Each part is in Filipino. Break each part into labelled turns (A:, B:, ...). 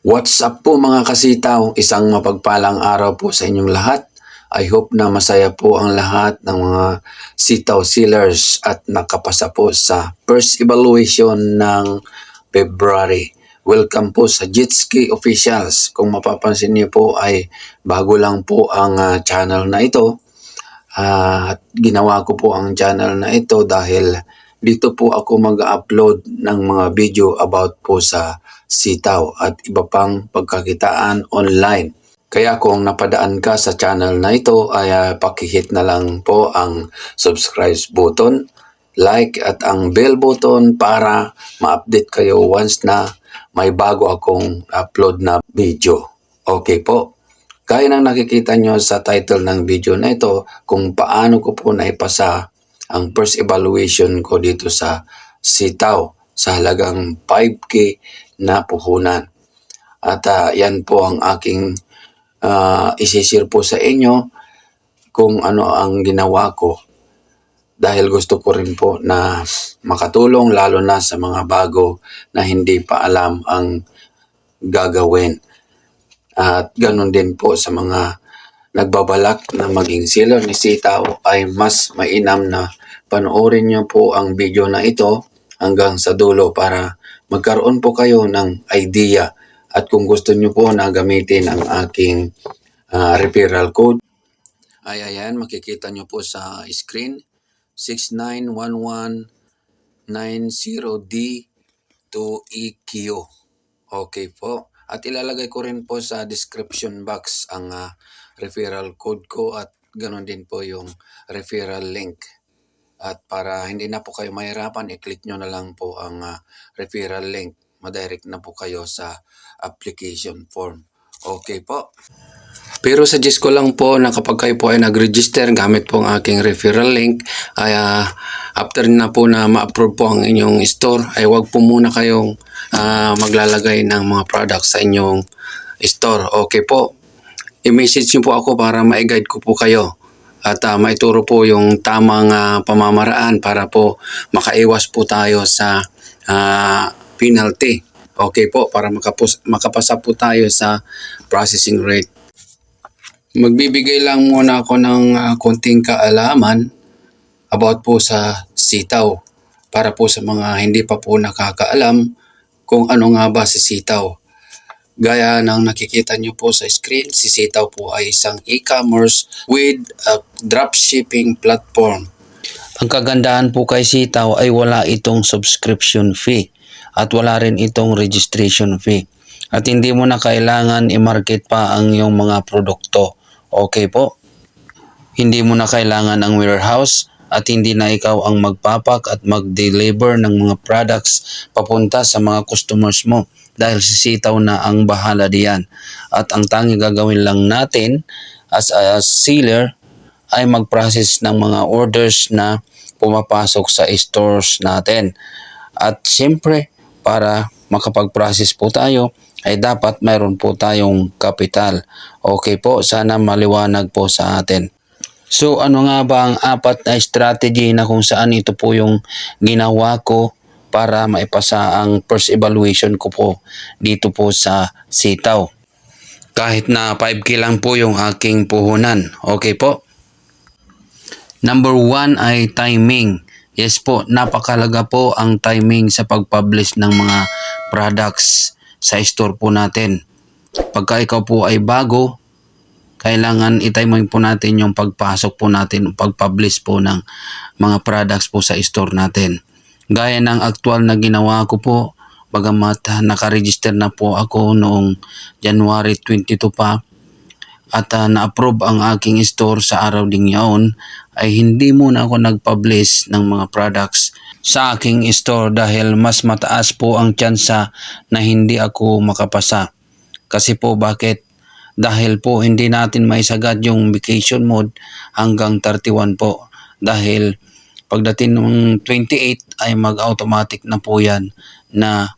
A: What's up po mga kasitaw? Isang mapagpalang araw po sa inyong lahat. I hope na masaya po ang lahat ng mga sitaw sealers at nakapasa po sa first evaluation ng February. Welcome po sa Jitski Officials. Kung mapapansin niyo po ay bago lang po ang channel na ito. At ginawa ko po ang channel na ito dahil dito po ako mag-upload ng mga video about po sa sitaw at iba pang pagkakitaan online. Kaya kung napadaan ka sa channel na ito ay pakihit na lang po ang subscribe button, like at ang bell button para ma-update kayo once na may bago akong upload na video. Okay po. Gaya ng nakikita nyo sa title ng video na ito kung paano ko po naipasa ang first evaluation ko dito sa sitaw sa halagang 5K na puhunan. At yan po ang aking isishare po sa inyo kung ano ang ginawa ko. Dahil gusto ko rin po na makatulong lalo na sa mga bago na hindi pa alam ang gagawin. At ganun din po sa mga nagbabalak na maging sealer ni sitaw ay mas mainam na panoorin nyo po ang video na ito hanggang sa dulo para magkaroon po kayo ng idea. At kung gusto nyo po na gamitin ang aking referral code, ay ayan, makikita nyo po sa screen 691190D2EQ. Okay po. At ilalagay ko rin po sa description box ang referral code ko at ganoon din po yung referral link. At para hindi na po kayo mahirapan, i-click nyo na lang po ang referral link. Madirect na po kayo sa application form. Okay po. Pero suggest ko lang po na kapag kayo po ay nag-register gamit po ang aking referral link, ay after na po na ma-approve po ang inyong store, ay wag po muna kayong maglalagay ng mga products sa inyong store. Okay po. I-message nyo po ako para ma-guide ko po kayo at maituro po yung tamang pamamaraan para po makaiwas po tayo sa penalty. Okay po, para makapasa po tayo sa processing rate. Magbibigay lang muna ako ng konting kaalaman about po sa sitaw para po sa mga hindi pa po nakakaalam kung ano nga ba si sitaw. Gaya ng nakikita nyo po sa screen, si sitaw po ay isang e-commerce with a dropshipping platform. Ang kagandahan po kay sitaw ay wala itong subscription fee at wala rin itong registration fee. At hindi mo na kailangan i-market pa ang iyong mga produkto. Okay po? Hindi mo na kailangan ang warehouse at hindi na ikaw ang magpapak at mag-deliver ng mga products papunta sa mga customers mo dahil si sitaw na ang bahala diyan. At ang tanging gagawin lang natin as a sealer ay mag-process ng mga orders na pumapasok sa stores natin. At siyempre, para makapag-process po tayo, ay dapat mayroon po tayong kapital. Okay po, sana maliwanag po sa atin. So ano nga ba ang 4 na strategy na kung saan ito po yung ginawa ko para maipasa ang first evaluation ko po dito po sa sitaw. Kahit na 5K lang po yung aking puhunan. Okay po? Number 1 ay timing. Yes po, napakalaga po ang timing sa pag-publish ng mga products sa store po natin. Pagka ikaw po ay bago, kailangan i-timing po natin yung pagpasok po natin, pag-publish po ng mga products po sa store natin. Gaya ng actual na ginawa ko po, bagamat nakaregister na po ako noong January 22 pa at na-approve ang aking store sa araw ding yaon, ay hindi muna ako nag-publish ng mga products sa aking store dahil mas mataas po ang tsansa na hindi ako makapasa. Kasi po bakit? Dahil po hindi natin maisagad yung vacation mode hanggang 31 po. Dahil pagdating ng 28 ay mag-automatic na po yan na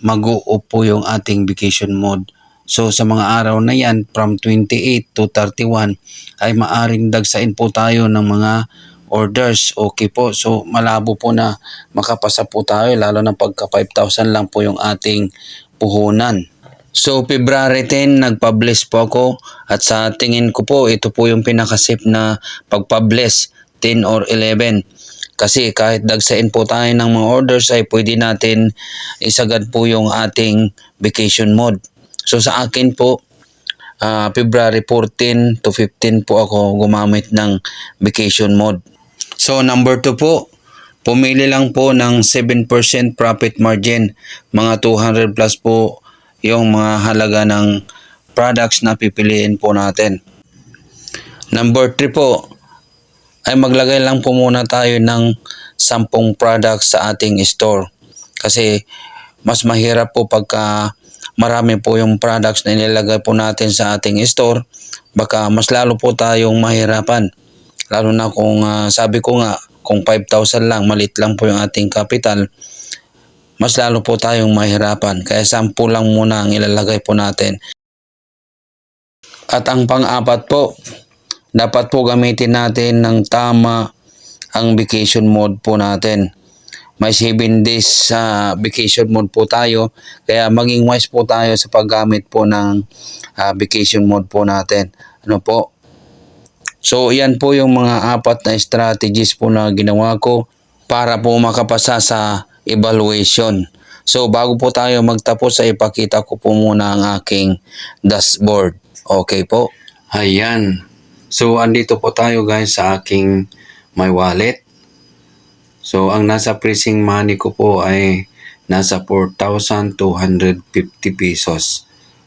A: mag-o-off po yung ating vacation mode. So sa mga araw na yan from 28 to 31 ay maaring dagsain po tayo ng mga orders. Okay po, so malabo po na makapasa po tayo lalo na pagka 5,000 lang po yung ating puhunan.
B: So, February 10, nag-publish po ako at sa tingin ko po, ito po yung pinakasip na pag-publish 10 or 11. Kasi kahit dagsain po tayo ng mga orders ay pwede natin isagad po yung ating vacation mode. So, sa akin po, February 14 to 15 po ako gumamit ng vacation mode. So, number 2 po, pumili lang po ng 7% profit margin. Mga 200 plus po yung mga halaga ng products na pipiliin po natin. Number 3 po, ay maglagay lang po muna tayo ng 10 products sa ating store. Kasi mas mahirap po pagka marami po yung products na nilalagay po natin sa ating store. Baka mas lalo po tayong mahirapan. Lalo na kung sabi ko nga, kung 5,000 lang, malit lang po yung ating capital, mas lalo po tayong mahirapan. Kaya 10 lang muna ang ilalagay po natin. At ang pang-apat po, dapat po gamitin natin ng tama ang vacation mode po natin. May 7 days sa vacation mode po tayo. Kaya maging wise po tayo sa paggamit po ng vacation mode po natin. Ano po? So, yan po yung mga 4 na strategies po na ginawa ko para po makapasa sa evaluation. So, bago po tayo magtapos ay ipakita ko po muna ang aking dashboard. Okay po?
A: Ayan. So, andito po tayo guys sa aking my wallet. So, ang nasa pricing money ko po ay nasa 4,250 pesos.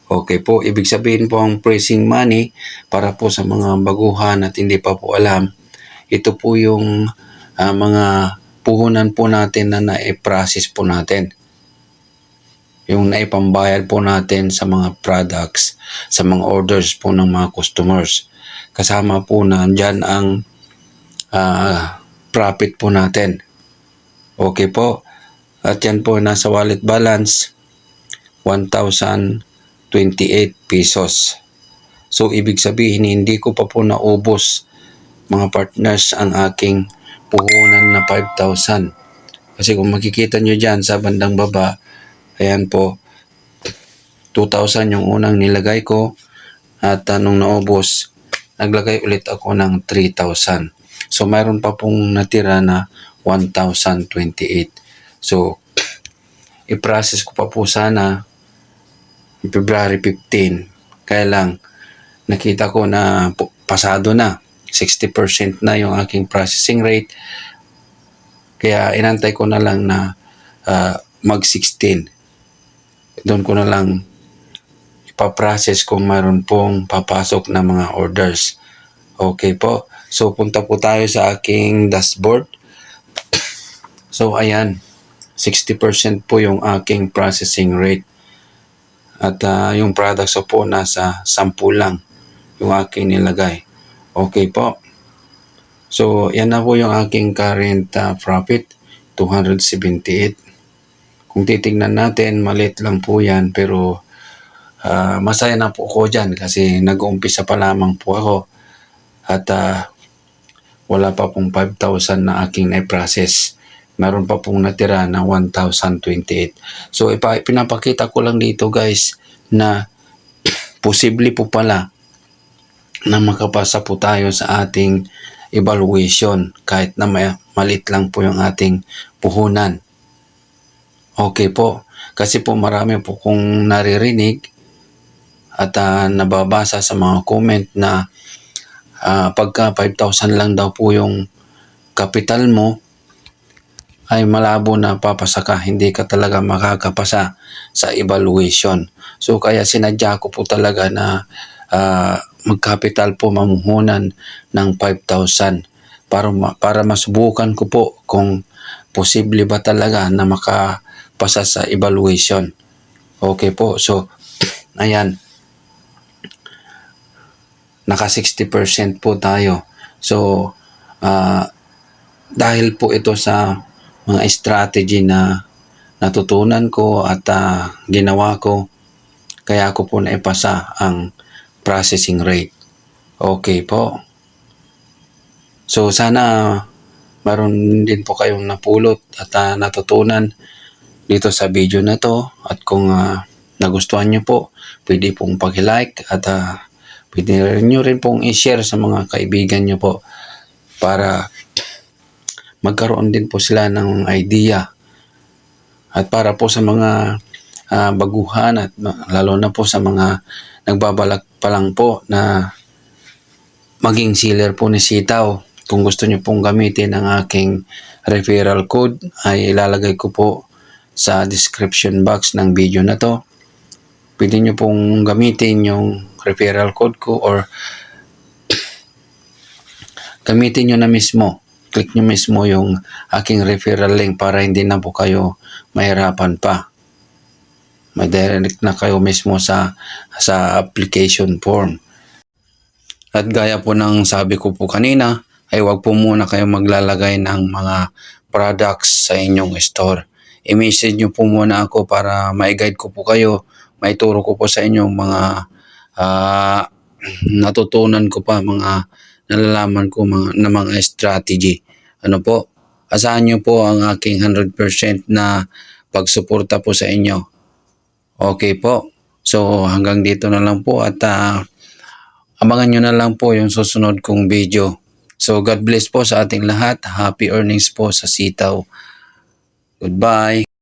A: Okay po, ibig sabihin po ang pricing money para po sa mga baguhan at hindi pa po alam, ito po yung mga puhunan po natin na na-process po natin. Yung naipambayad po natin sa mga products, sa mga orders po ng mga customers. Kasama po na dyan ang profit po natin. Okay po. At yan po nasa wallet balance 1,028 pesos. So ibig sabihin hindi ko pa po naubos mga partners ang aking puhunan na 5,000. Kasi kung makikita nyo dyan sa bandang baba, ayan po, 2,000 yung unang nilagay ko at nung naubos, naglagay ulit ako ng 3,000. So mayroon pa pong natira na 1,028. So i-process ko pa po sana February 15. Kaya lang nakita ko na pasado na. 60% na yung aking processing rate. Kaya inantay ko na lang na mag-16. Doon ko na lang ipaprocess kung mayroon pong papasok na mga orders. Okay po. So punta po tayo sa aking dashboard. So ayan, 60% po yung aking processing rate. At yung products ko po nasa 10 lang yung aking nilagay. Okay po. So yan na po yung aking current profit, 278. Kung titingnan natin, maliit lang po yan pero masaya na po ako dyan kasi nag-uumpisa pa lamang po ako at wala pa pong 5,000 na aking na-process. Meron pa pong natira na 1,028. So pinapakita ko lang dito guys na posible po pala na makapasa po tayo sa ating evaluation kahit na malit lang po yung ating puhunan. Okay po. Kasi po marami po kong naririnig at nababasa sa mga comment na pagka 5,000 lang daw po yung capital mo ay malabo na papasa ka. Hindi ka talaga makakapasa sa evaluation. So kaya sinadya ko po talaga na magkapital po mamuhunan ng 5,000 para masubukan ko po kung posible ba talaga na makapasa sa evaluation. Okay po. So ayan. Naka 60% po tayo. So dahil po ito sa mga strategy na natutunan ko at ginawa ko, kaya ko po naipasa ang processing rate. Okay po. So sana meron din po kayong napulot at natutunan dito sa video na to. At kung
B: nagustuhan nyo po, pwede pong pag-like at pwede nyo rin pong i-share sa mga kaibigan nyo po para magkaroon din po sila ng idea. At para po sa mga baguhan at lalo na po sa mga nagbabalak pa lang po na maging seller po ni Sitaw, kung gusto nyo pong gamitin ang aking referral code ay ilalagay ko po sa description box ng video na to. Pwede nyo pong gamitin yung referral code ko or gamitin nyo na mismo. Click nyo mismo yung aking referral link para hindi na po kayo mahirapan pa. May direct na kayo mismo sa application form. At gaya po ng sabi ko po kanina, ay wag po muna kayo maglalagay ng mga products sa inyong store. I-message nyo po muna ako para ma-guide ko po kayo, maituro ko po sa inyong mga natutunan ko pa, mga nalalaman ko na mga strategy. Ano po, asahan nyo po ang aking 100% na pagsuporta po sa inyo. Okay po. So hanggang dito na lang po at abangan nyo na lang po yung susunod kong video. So God bless po sa ating lahat. Happy earnings po sa Sitaw. Goodbye.